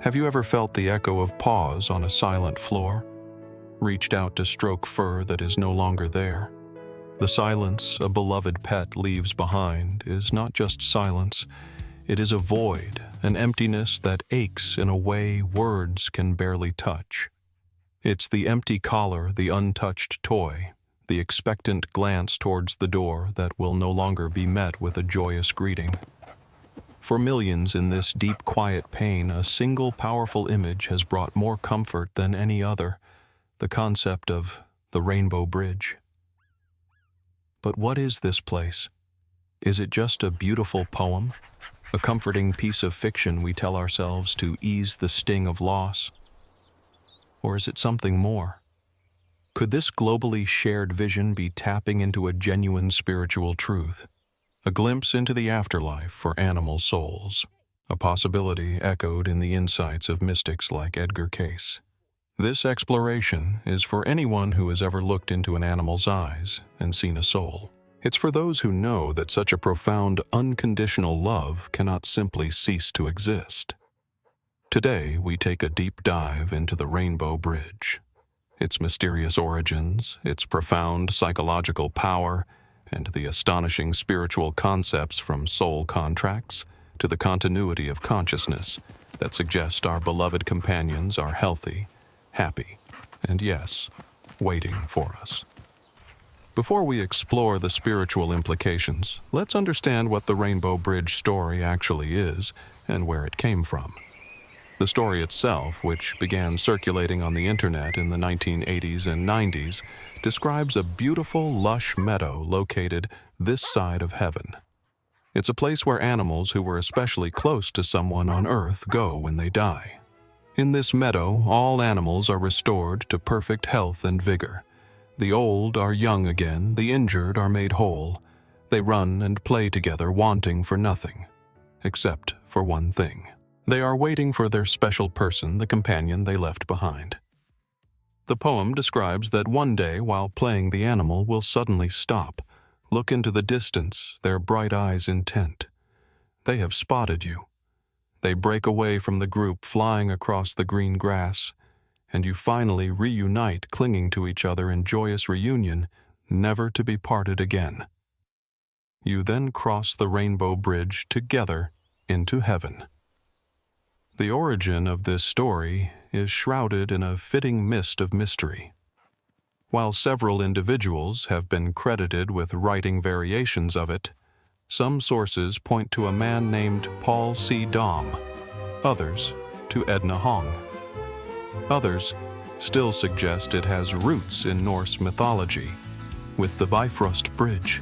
Have you ever felt the echo of paws on a silent floor? Reached out to stroke fur that is no longer there? The silence a beloved pet leaves behind is not just silence, it is a void, an emptiness that aches in a way words can barely touch. It's the empty collar, the untouched toy, the expectant glance towards the door that will no longer be met with a joyous greeting. For millions in this deep, quiet pain, a single powerful image has brought more comfort than any other, the concept of the Rainbow Bridge. But what is this place? Is it just a beautiful poem? A comforting piece of fiction we tell ourselves to ease the sting of loss? Or is it something more? Could this globally shared vision be tapping into a genuine spiritual truth? A glimpse into the afterlife for animal souls, a possibility echoed in the insights of mystics like Edgar Cayce. This exploration is for anyone who has ever looked into an animal's eyes and seen a soul. It's for those who know that such a profound, unconditional love cannot simply cease to exist. Today, we take a deep dive into the Rainbow Bridge, its mysterious origins, its profound psychological power, and the astonishing spiritual concepts from soul contracts to the continuity of consciousness that suggest our beloved companions are healthy, happy, and yes, waiting for us. Before we explore the spiritual implications, let's understand what the Rainbow Bridge story actually is and where it came from. The story itself, which began circulating on the internet in the 1980s and 90s, describes a beautiful, lush meadow located this side of heaven. It's a place where animals who were especially close to someone on Earth go when they die. In this meadow, all animals are restored to perfect health and vigor. The old are young again, the injured are made whole. They run and play together, wanting for nothing, except for one thing. They are waiting for their special person, the companion they left behind. The poem describes that one day, while playing, the animal will suddenly stop, look into the distance, their bright eyes intent. They have spotted you. They break away from the group, flying across the green grass, and you finally reunite, clinging to each other in joyous reunion, never to be parted again. You then cross the Rainbow Bridge together into heaven. The origin of this story is shrouded in a fitting mist of mystery. While several individuals have been credited with writing variations of it, some sources point to a man named Paul C. Dom, others to Edna Hong. Others still suggest it has roots in Norse mythology, with the Bifrost Bridge.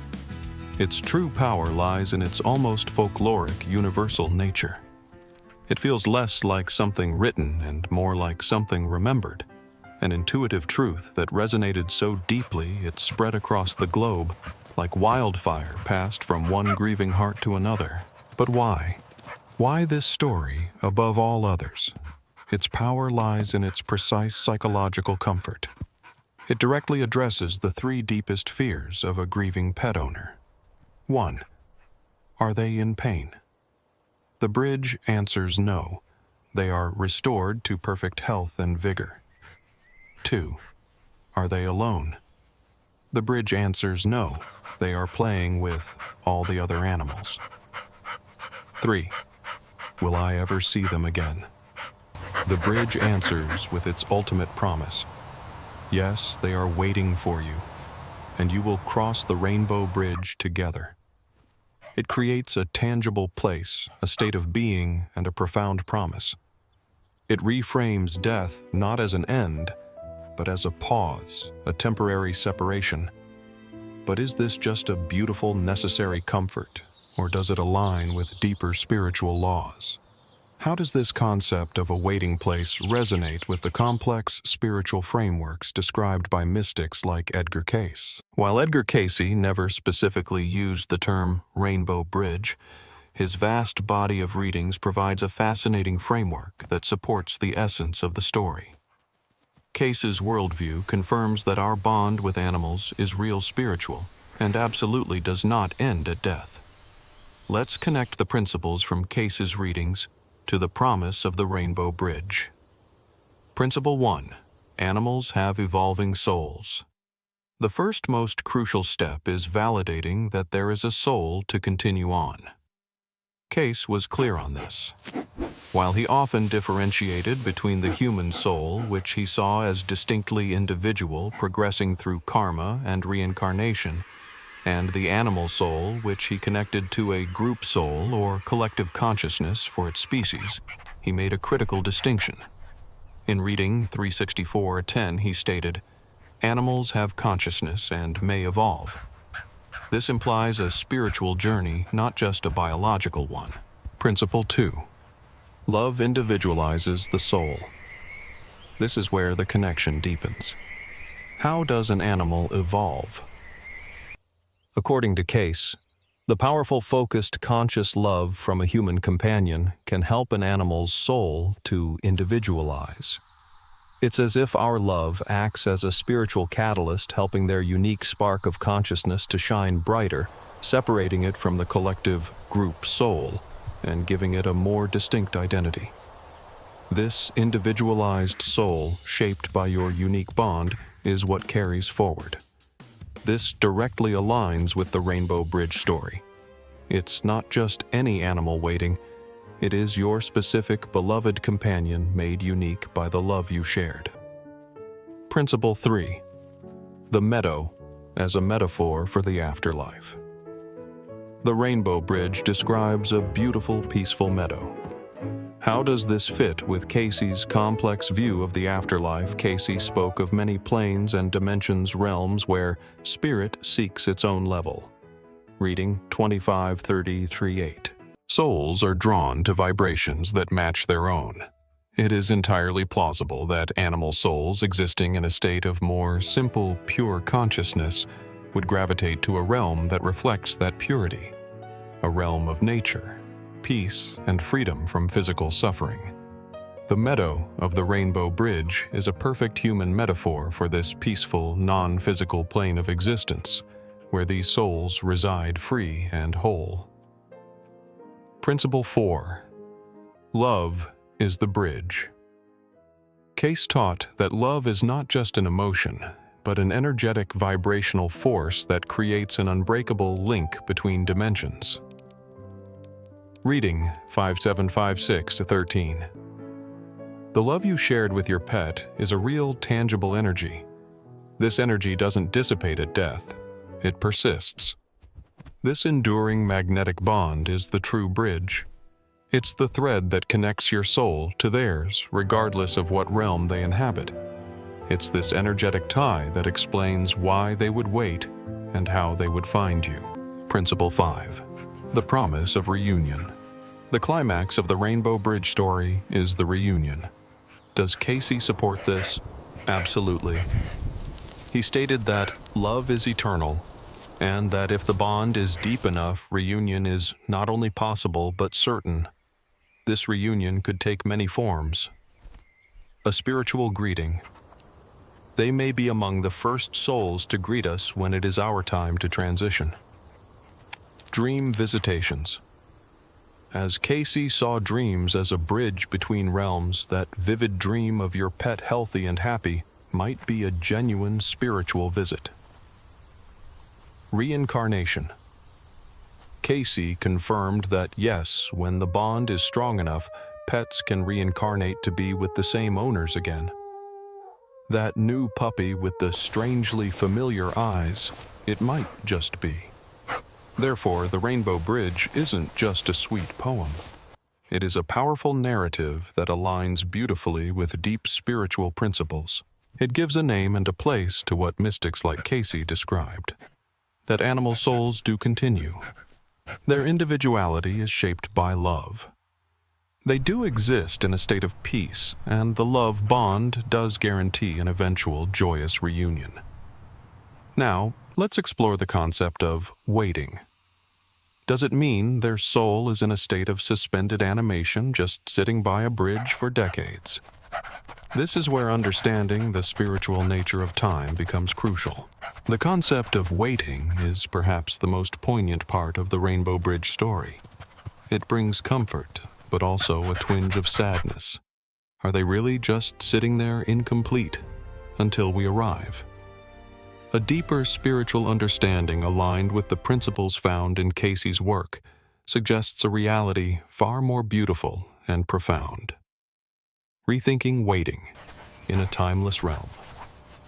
Its true power lies in its almost folkloric, universal nature. It feels less like something written and more like something remembered, an intuitive truth that resonated so deeply it spread across the globe like wildfire passed from one grieving heart to another. But why? Why this story above all others? Its power lies in its precise psychological comfort. It directly addresses the three deepest fears of a grieving pet owner. 1. Are they in pain? The bridge answers no. They are restored to perfect health and vigor. 2. Are they alone? The bridge answers no. They are playing with all the other animals. 3. Will I ever see them again? The bridge answers with its ultimate promise. Yes, they are waiting for you, and you will cross the Rainbow Bridge together. It creates a tangible place, a state of being, and a profound promise. It reframes death not as an end, but as a pause, a temporary separation. But is this just a beautiful, necessary comfort, or does it align with deeper spiritual laws? How does this concept of a waiting place resonate with the complex spiritual frameworks described by mystics like Edgar Cayce? While Edgar Cayce never specifically used the term Rainbow Bridge, his vast body of readings provides a fascinating framework that supports the essence of the story. Cayce's worldview confirms that our bond with animals is real spiritual and absolutely does not end at death. Let's connect the principles from Cayce's readings to the promise of the Rainbow Bridge. Principle 1. Animals have evolving souls. The first most crucial step is validating that there is a soul to continue on. Cayce was clear on this. While he often differentiated between the human soul, which he saw as distinctly individual, progressing through karma and reincarnation, and the animal soul, which he connected to a group soul or collective consciousness for its species, he made a critical distinction. In reading 364:10, he stated, "Animals have consciousness and may evolve." This implies a spiritual journey, not just a biological one. Principle 2. Love individualizes the soul. This is where the connection deepens. How does an animal evolve? According to Cayce, the powerful focused conscious love from a human companion can help an animal's soul to individualize. It's as if our love acts as a spiritual catalyst, helping their unique spark of consciousness to shine brighter, separating it from the collective group soul and giving it a more distinct identity. This individualized soul, shaped by your unique bond, is what carries forward. This directly aligns with the Rainbow Bridge story. It's not just any animal waiting. It is your specific beloved companion made unique by the love you shared. Principle 3. The meadow as a metaphor for the afterlife. The Rainbow Bridge describes a beautiful, peaceful meadow. How does this fit with Cayce's complex view of the afterlife? Cayce spoke of many planes and dimensions, realms where spirit seeks its own level. Reading 25:33:8. Souls are drawn to vibrations that match their own. It is entirely plausible that animal souls existing in a state of more simple, pure consciousness would gravitate to a realm that reflects that purity, a realm of nature, peace, and freedom from physical suffering. The meadow of the Rainbow Bridge is a perfect human metaphor for this peaceful, non-physical plane of existence, where these souls reside free and whole. Principle 4. Love is the bridge. Cayce taught that love is not just an emotion, but an energetic vibrational force that creates an unbreakable link between dimensions. Reading 5756-13. The love you shared with your pet is a real, tangible energy. This energy doesn't dissipate at death. It persists. This enduring magnetic bond is the true bridge. It's the thread that connects your soul to theirs, regardless of what realm they inhabit. It's this energetic tie that explains why they would wait and how they would find you. Principle 5. The promise of reunion. The climax of the Rainbow Bridge story is the reunion. Does Cayce support this? Absolutely. He stated that love is eternal, and that if the bond is deep enough, reunion is not only possible but certain. This reunion could take many forms. A spiritual greeting. They may be among the first souls to greet us when it is our time to transition. Dream visitations. As Cayce saw dreams as a bridge between realms, that vivid dream of your pet healthy and happy might be a genuine spiritual visit. Reincarnation. Cayce confirmed that yes, when the bond is strong enough, pets can reincarnate to be with the same owners again. That new puppy with the strangely familiar eyes, it might just be. Therefore, the Rainbow Bridge isn't just a sweet poem. It is a powerful narrative that aligns beautifully with deep spiritual principles. It gives a name and a place to what mystics like Cayce described. That animal souls do continue. Their individuality is shaped by love. They do exist in a state of peace, and the love bond does guarantee an eventual joyous reunion. Now, let's explore the concept of waiting. Does it mean their soul is in a state of suspended animation, just sitting by a bridge for decades? This is where understanding the spiritual nature of time becomes crucial. The concept of waiting is perhaps the most poignant part of the Rainbow Bridge story. It brings comfort, but also a twinge of sadness. Are they really just sitting there incomplete until we arrive? A deeper spiritual understanding aligned with the principles found in Cayce's work suggests a reality far more beautiful and profound. Rethinking waiting in a timeless realm.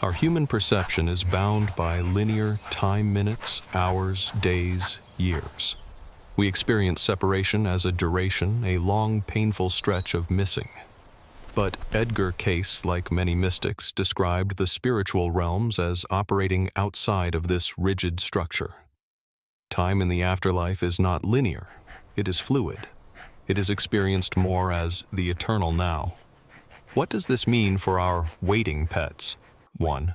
Our human perception is bound by linear time minutes, hours, days, years. We experience separation as a duration, a long, painful stretch of missing. But Edgar Cayce, like many mystics, described the spiritual realms as operating outside of this rigid structure. Time in the afterlife is not linear, it is fluid. It is experienced more as the eternal now. What does this mean for our waiting pets? 1.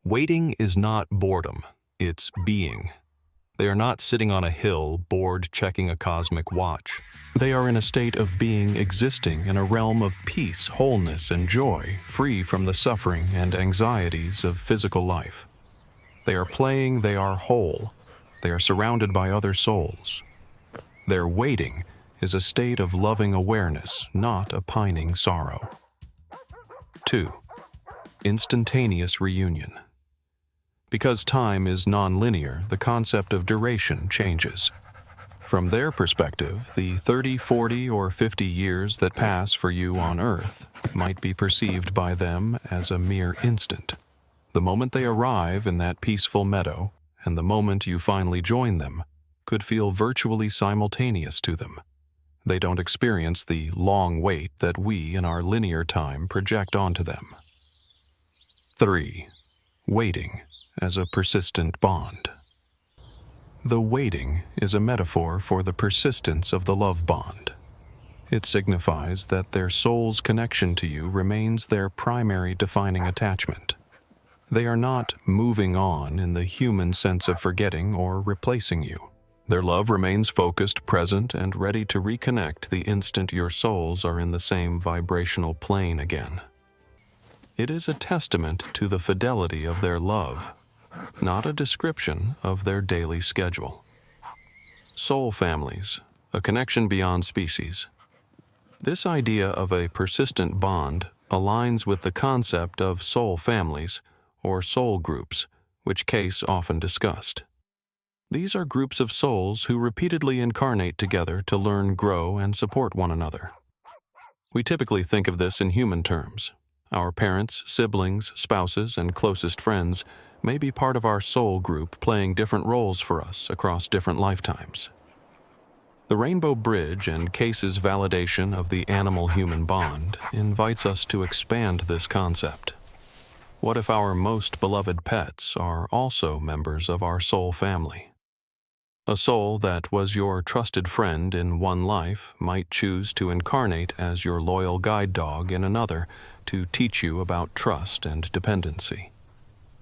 Waiting is not boredom, it's being. They are not sitting on a hill, bored checking a cosmic watch. They are in a state of being existing in a realm of peace, wholeness, and joy, free from the suffering and anxieties of physical life. They are playing, they are whole. They are surrounded by other souls. Their waiting is a state of loving awareness, not a pining sorrow. 2. Instantaneous reunion. Because time is non-linear, the concept of duration changes. From their perspective, the 30, 40, or 50 years that pass for you on Earth might be perceived by them as a mere instant. The moment they arrive in that peaceful meadow, and the moment you finally join them, could feel virtually simultaneous to them. They don't experience the long wait that we in our linear time project onto them. 3. Waiting as a persistent bond. The waiting is a metaphor for the persistence of the love bond. It signifies that their soul's connection to you remains their primary defining attachment. They are not moving on in the human sense of forgetting or replacing you. Their love remains focused, present, and ready to reconnect the instant your souls are in the same vibrational plane again. It is a testament to the fidelity of their love, not a description of their daily schedule. Soul families, a connection beyond species. This idea of a persistent bond aligns with the concept of soul families, or soul groups, which Cayce often discussed. These are groups of souls who repeatedly incarnate together to learn, grow, and support one another. We typically think of this in human terms. Our parents, siblings, spouses, and closest friends may be part of our soul group, playing different roles for us across different lifetimes. The Rainbow Bridge and Cayce's validation of the animal-human bond invites us to expand this concept. What if our most beloved pets are also members of our soul family? A soul that was your trusted friend in one life might choose to incarnate as your loyal guide dog in another to teach you about trust and dependency.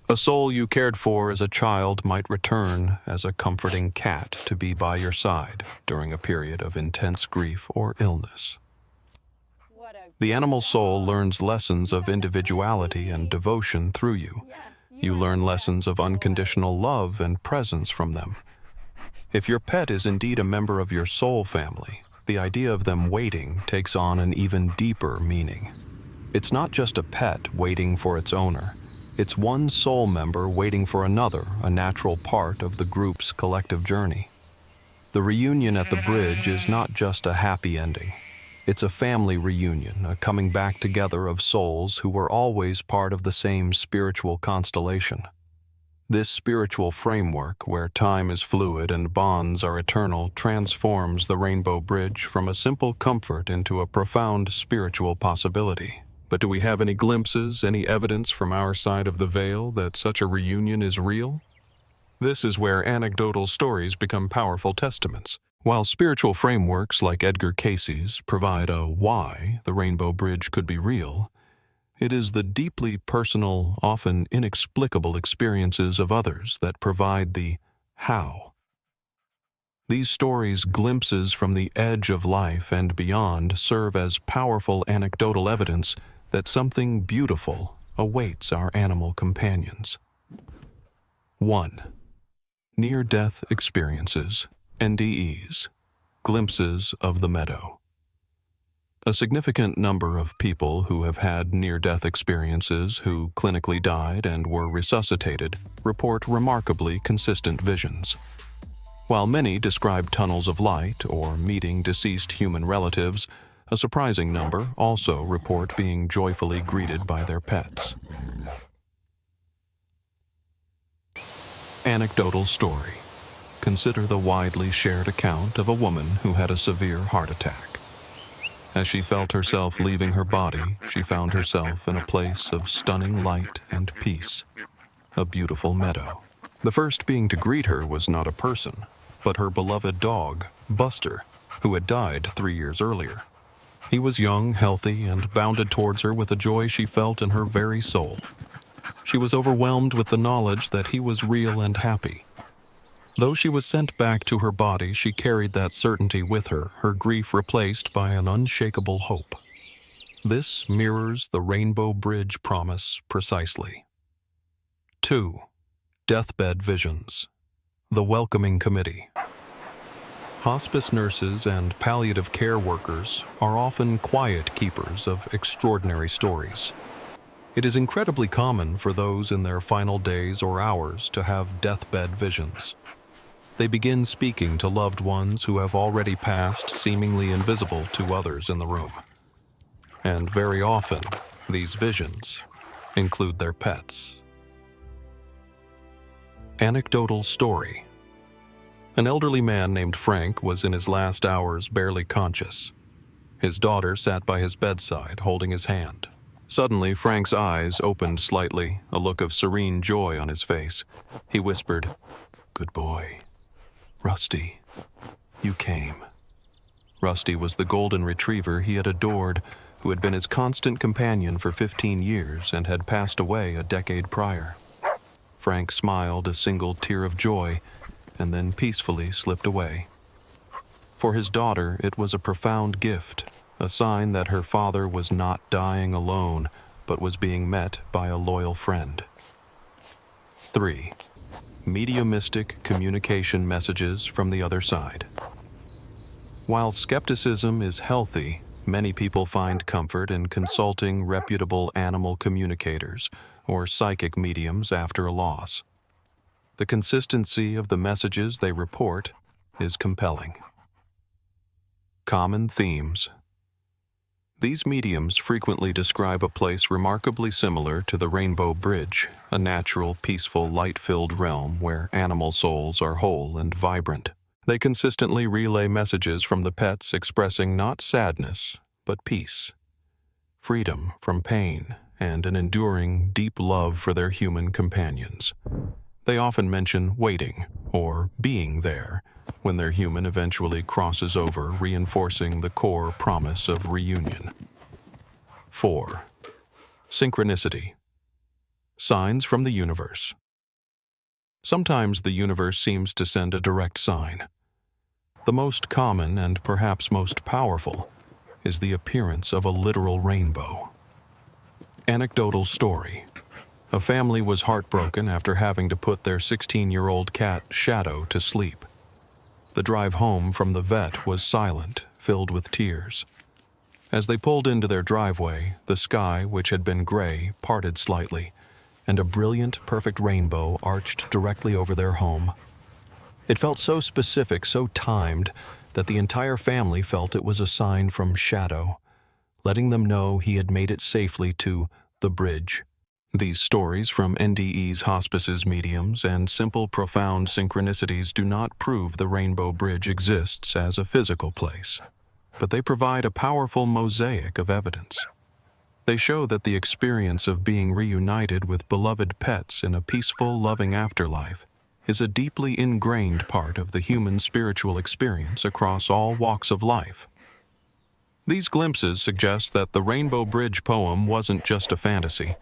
A soul you cared for as a child might return as a comforting cat to be by your side during a period of intense grief or illness. The animal soul learns lessons of individuality and devotion through you. You learn lessons of unconditional love and presence from them. If your pet is indeed a member of your soul family, the idea of them waiting takes on an even deeper meaning. It's not just a pet waiting for its owner. It's one soul member waiting for another, a natural part of the group's collective journey. The reunion at the bridge is not just a happy ending. It's a family reunion, a coming back together of souls who were always part of the same spiritual constellation. This spiritual framework, where time is fluid and bonds are eternal, transforms the Rainbow Bridge from a simple comfort into a profound spiritual possibility. But do we have any glimpses, any evidence from our side of the veil that such a reunion is real? This is where anecdotal stories become powerful testaments. While spiritual frameworks like Edgar Cayce's provide a why the Rainbow Bridge could be real, it is the deeply personal, often inexplicable experiences of others that provide the how. These stories, glimpses from the edge of life and beyond, serve as powerful anecdotal evidence that something beautiful awaits our animal companions. 1. Near-death experiences, NDEs, glimpses of the meadow. A significant number of people who have had near-death experiences who clinically died and were resuscitated report remarkably consistent visions. While many describe tunnels of light or meeting deceased human relatives, a surprising number also report being joyfully greeted by their pets. Anecdotal story. Consider the widely shared account of a woman who had a severe heart attack. As she felt herself leaving her body, she found herself in a place of stunning light and peace, a beautiful meadow. The first being to greet her was not a person, but her beloved dog, Buster, who had died 3 years earlier. He was young, healthy, and bounded towards her with a joy she felt in her very soul. She was overwhelmed with the knowledge that he was real and happy. Though she was sent back to her body, she carried that certainty with her, her grief replaced by an unshakable hope. This mirrors the Rainbow Bridge promise precisely. 2. Deathbed Visions. The Welcoming Committee. Hospice nurses and palliative care workers are often quiet keepers of extraordinary stories. It is incredibly common for those in their final days or hours to have deathbed visions. They begin speaking to loved ones who have already passed, seemingly invisible to others in the room. And very often, these visions include their pets. Anecdotal story. An elderly man named Frank was in his last hours barely conscious. His daughter sat by his bedside, holding his hand. Suddenly, Frank's eyes opened slightly, a look of serene joy on his face. He whispered, "Good boy. Rusty, you came." Rusty was the golden retriever he had adored, who had been his constant companion for 15 years and had passed away a decade prior. Frank smiled a single tear of joy and then peacefully slipped away. For his daughter, it was a profound gift, a sign that her father was not dying alone, but was being met by a loyal friend. 3. Mediumistic communication messages from the other side. While skepticism is healthy, many people find comfort in consulting reputable animal communicators or psychic mediums after a loss. The consistency of the messages they report is compelling. Common themes. These mediums frequently describe a place remarkably similar to the Rainbow Bridge, a natural, peaceful, light-filled realm where animal souls are whole and vibrant. They consistently relay messages from the pets expressing not sadness, but peace, freedom from pain, and an enduring, deep love for their human companions. They often mention waiting or being there when their human eventually crosses over, reinforcing the core promise of reunion. 4. Synchronicity. Signs from the universe. Sometimes the universe seems to send a direct sign. The most common and perhaps most powerful is the appearance of a literal rainbow. Anecdotal story. A family was heartbroken after having to put their 16-year-old cat, Shadow, to sleep. The drive home from the vet was silent, filled with tears. As they pulled into their driveway, the sky, which had been gray, parted slightly, and a brilliant, perfect rainbow arched directly over their home. It felt so specific, so timed, that the entire family felt it was a sign from Shadow, letting them know he had made it safely to the bridge. These stories from NDE's hospice's mediums and simple, profound synchronicities do not prove the Rainbow Bridge exists as a physical place, but they provide a powerful mosaic of evidence. They show that the experience of being reunited with beloved pets in a peaceful, loving afterlife is a deeply ingrained part of the human spiritual experience across all walks of life. These glimpses suggest that the Rainbow Bridge poem wasn't just a fantasy.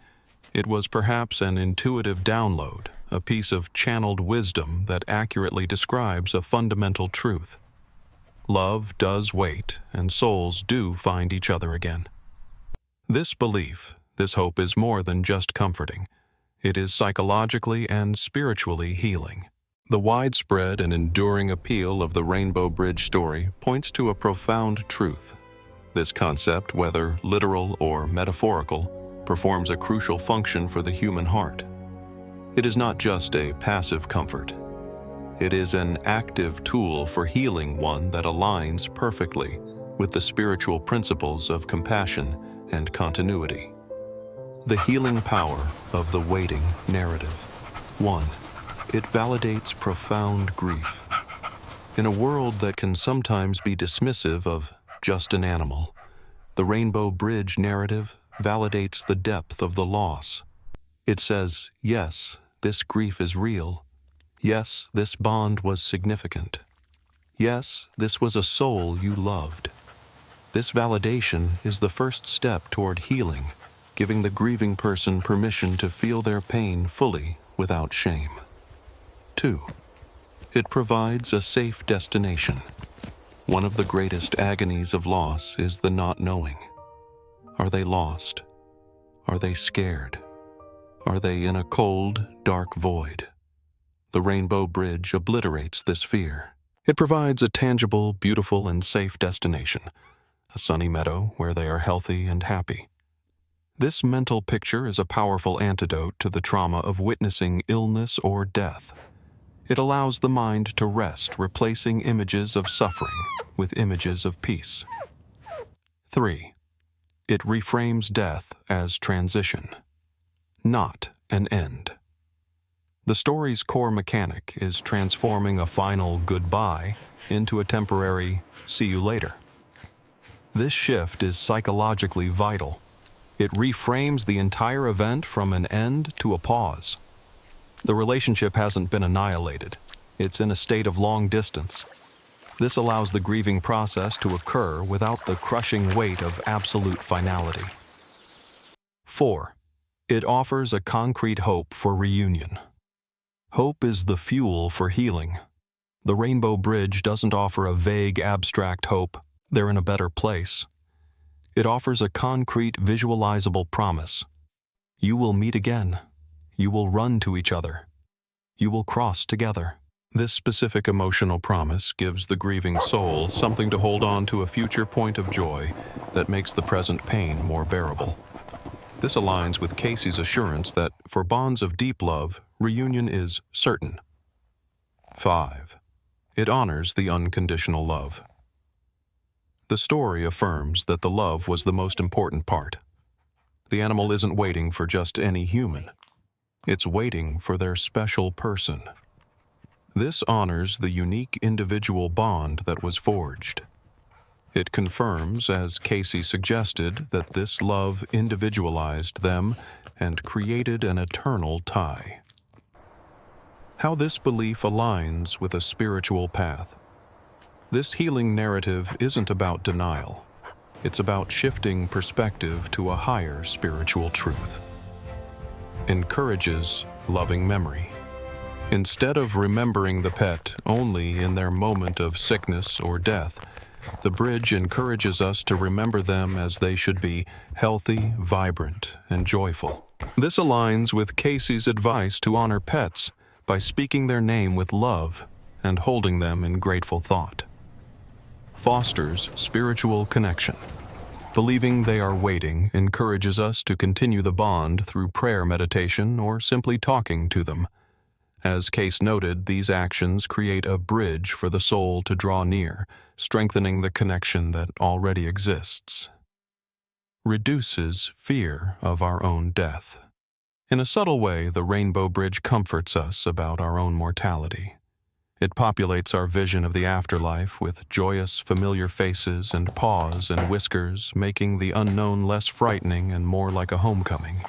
It was perhaps an intuitive download, a piece of channeled wisdom that accurately describes a fundamental truth. Love does wait, and souls do find each other again. This belief, this hope is more than just comforting. It is psychologically and spiritually healing. The widespread and enduring appeal of the Rainbow Bridge story points to a profound truth. This concept, whether literal or metaphorical, performs a crucial function for the human heart. It is not just a passive comfort. It is an active tool for healing, one that aligns perfectly with the spiritual principles of compassion and continuity. The healing power of the waiting narrative. 1. It validates profound grief. In a world that can sometimes be dismissive of just an animal, the Rainbow Bridge narrative validates the depth of the loss. It says, yes, this grief is real. Yes, this bond was significant. Yes, this was a soul you loved. This validation is the first step toward healing, giving the grieving person permission to feel their pain fully without shame. 2. It provides a safe destination. One of the greatest agonies of loss is the not knowing. Are they lost? Are they scared? Are they in a cold, dark void? The Rainbow Bridge obliterates this fear. It provides a tangible, beautiful, and safe destination, a sunny meadow where they are healthy and happy. This mental picture is a powerful antidote to the trauma of witnessing illness or death. It allows the mind to rest, replacing images of suffering with images of peace. 3. It reframes death as transition, not an end. The story's core mechanic is transforming a final goodbye into a temporary see you later. This shift is psychologically vital. It reframes the entire event from an end to a pause. The relationship hasn't been annihilated. It's in a state of long distance. This allows the grieving process to occur without the crushing weight of absolute finality. 4. It offers a concrete hope for reunion. Hope is the fuel for healing. The Rainbow Bridge doesn't offer a vague, abstract hope, they're in a better place. It offers a concrete, visualizable promise. You will meet again. You will run to each other. You will cross together. This specific emotional promise gives the grieving soul something to hold on to, a future point of joy that makes the present pain more bearable. This aligns with Cayce's assurance that, for bonds of deep love, reunion is certain. 5. It honors the unconditional love. The story affirms that the love was the most important part. The animal isn't waiting for just any human. It's waiting for their special person. This honors the unique individual bond that was forged. It confirms, as Cayce suggested, that this love individualized them and created an eternal tie. How this belief aligns with a spiritual path. This healing narrative isn't about denial. It's about shifting perspective to a higher spiritual truth. Encourages loving memory. Instead of remembering the pet only in their moment of sickness or death, the bridge encourages us to remember them as they should be: healthy, vibrant, and joyful. This aligns with Cayce's advice to honor pets by speaking their name with love and holding them in grateful thought. Fosters spiritual connection. Believing they are waiting encourages us to continue the bond through prayer, meditation, or simply talking to them. As Cayce noted, these actions create a bridge for the soul to draw near, strengthening the connection that already exists. Reduces fear of our own death. In a subtle way, the Rainbow Bridge comforts us about our own mortality. It populates our vision of the afterlife with joyous, familiar faces and paws and whiskers, making the unknown less frightening and more like a homecoming.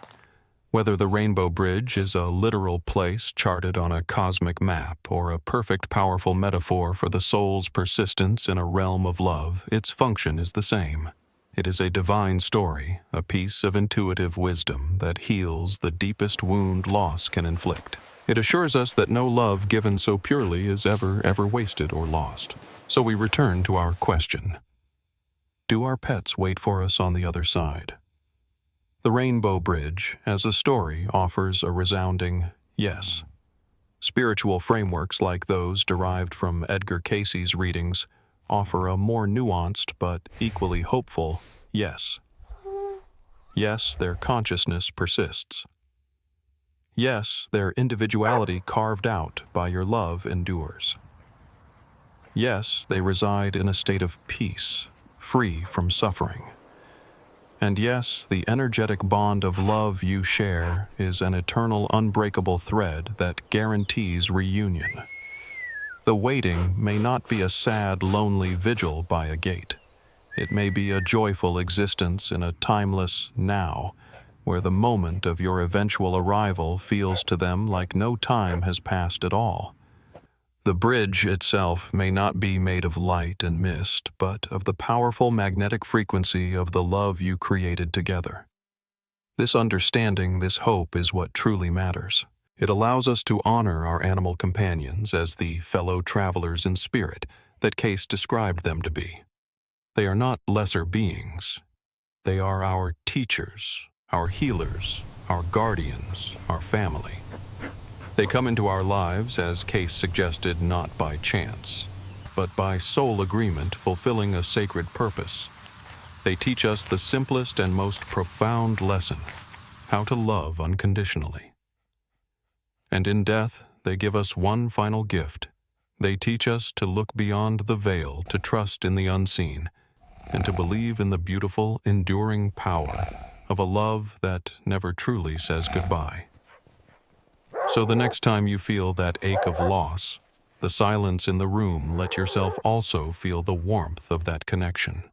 Whether the Rainbow Bridge is a literal place charted on a cosmic map or a perfect, powerful metaphor for the soul's persistence in a realm of love, its function is the same. It is a divine story, a piece of intuitive wisdom that heals the deepest wound loss can inflict. It assures us that no love given so purely is ever wasted or lost. So we return to our question. Do our pets wait for us on the other side? The Rainbow Bridge, as a story, offers a resounding yes. Spiritual frameworks like those derived from Edgar Cayce's readings offer a more nuanced but equally hopeful yes. Yes, their consciousness persists. Yes, their individuality carved out by your love endures. Yes, they reside in a state of peace, free from suffering. And yes, the energetic bond of love you share is an eternal, unbreakable thread that guarantees reunion. The waiting may not be a sad, lonely vigil by a gate. It may be a joyful existence in a timeless now, where the moment of your eventual arrival feels to them like no time has passed at all. The bridge itself may not be made of light and mist, but of the powerful magnetic frequency of the love you created together. This understanding, this hope, is what truly matters. It allows us to honor our animal companions as the fellow travelers in spirit that Cayce described them to be. They are not lesser beings. They are our teachers, our healers, our guardians, our family. They come into our lives, as Cayce suggested, not by chance, but by soul agreement, fulfilling a sacred purpose. They teach us the simplest and most profound lesson, how to love unconditionally. And in death, they give us one final gift. They teach us to look beyond the veil, to trust in the unseen, and to believe in the beautiful, enduring power of a love that never truly says goodbye. So the next time you feel that ache of loss, the silence in the room, let yourself also feel the warmth of that connection.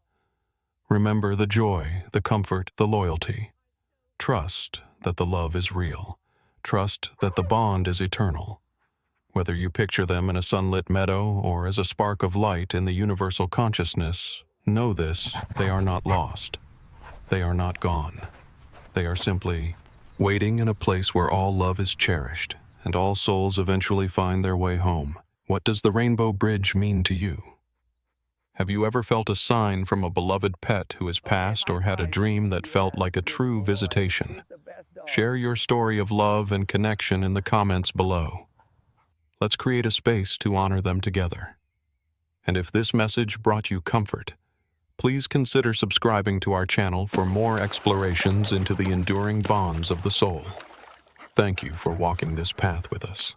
Remember the joy, the comfort, the loyalty. Trust that the love is real. Trust that the bond is eternal. Whether you picture them in a sunlit meadow or as a spark of light in the universal consciousness, know this: they are not lost. They are not gone. They are simply waiting in a place where all love is cherished and all souls eventually find their way home. What does the rainbow bridge mean to you? Have you ever felt a sign from a beloved pet who has passed, or had a dream that felt like a true visitation? Share your story of love and connection in the comments below. Let's create a space to honor them together. And if this message brought you comfort, please consider subscribing to our channel for more explorations into the enduring bonds of the soul. Thank you for walking this path with us.